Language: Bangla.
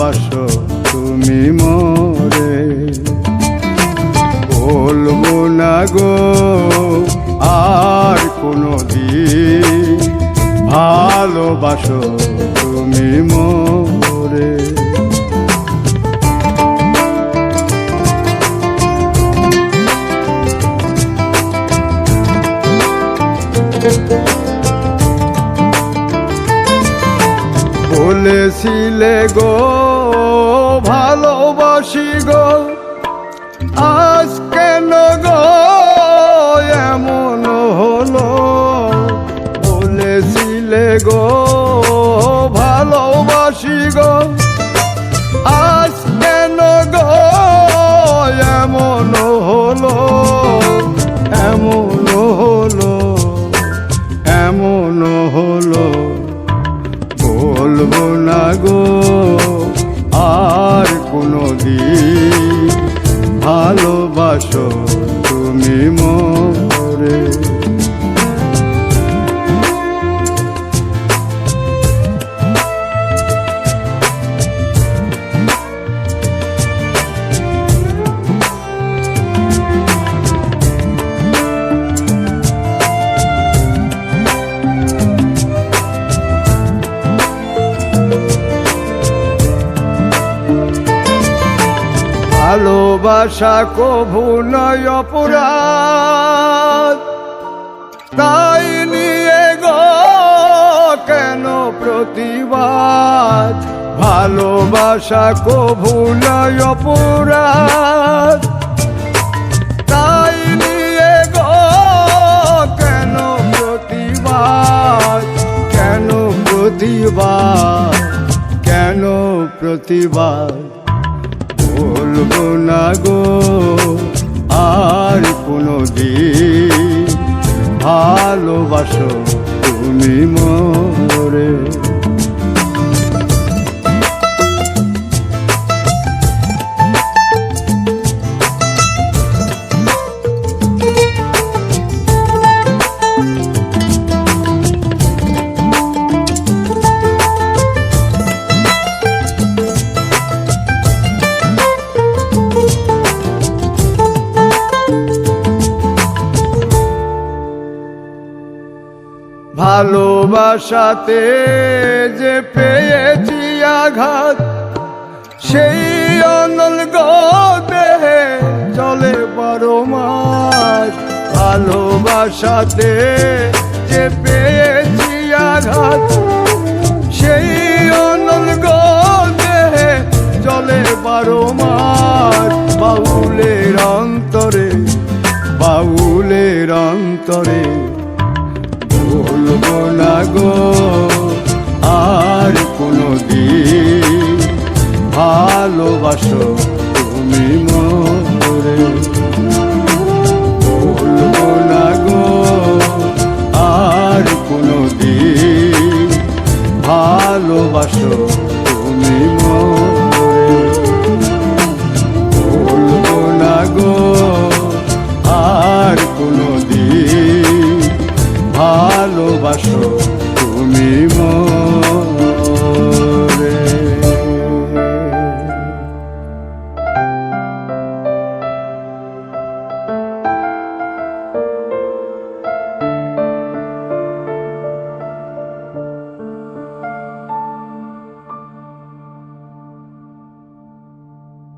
ভালোবাসো তুমি মোরে। বলবো না গো আর কোনোদিন ভালোবাসো তুমি মোরে। বলেছিলে গো ভালোবাসি গো, আজ কেন গো এমন হলো? বলেছিলে গো ভালোবাসি গো, আজ কেন গো এমন হলো? এমন হলো, এমন হলো। বলবো না গো আর কোনোদিন ভালোবাসো তুমি মোরে। ভালোবাসা কভু নয় অপরাধ, তাই নিয়ে গো কেন প্রতিবাদ? ভালোবাসা কভু নয় অপরাধ, তাই নিয়ে গো কেন প্রতিবাদ? কেন প্রতিবাদ? কেন প্রতিবাদ? বলবো না গো আর কোনোদিন ভালোবাসো তুমি মোরে। ভালোবাসাতে যে পেয়েছি আঘাত, সেই অনল গো দেহে চলে 12 মাস। ভালোবাসাতে যে পেয়েছি আঘাত, সেই অনল গো দেহে চলে 12 মাস। বাউলের অন্তরে, বাউলের অন্তরে বলবো না গো আর কোনোদিন ভালোবাসো তুমি মোরে। বলবো না গো আর কোনোদিন ভালোবাসো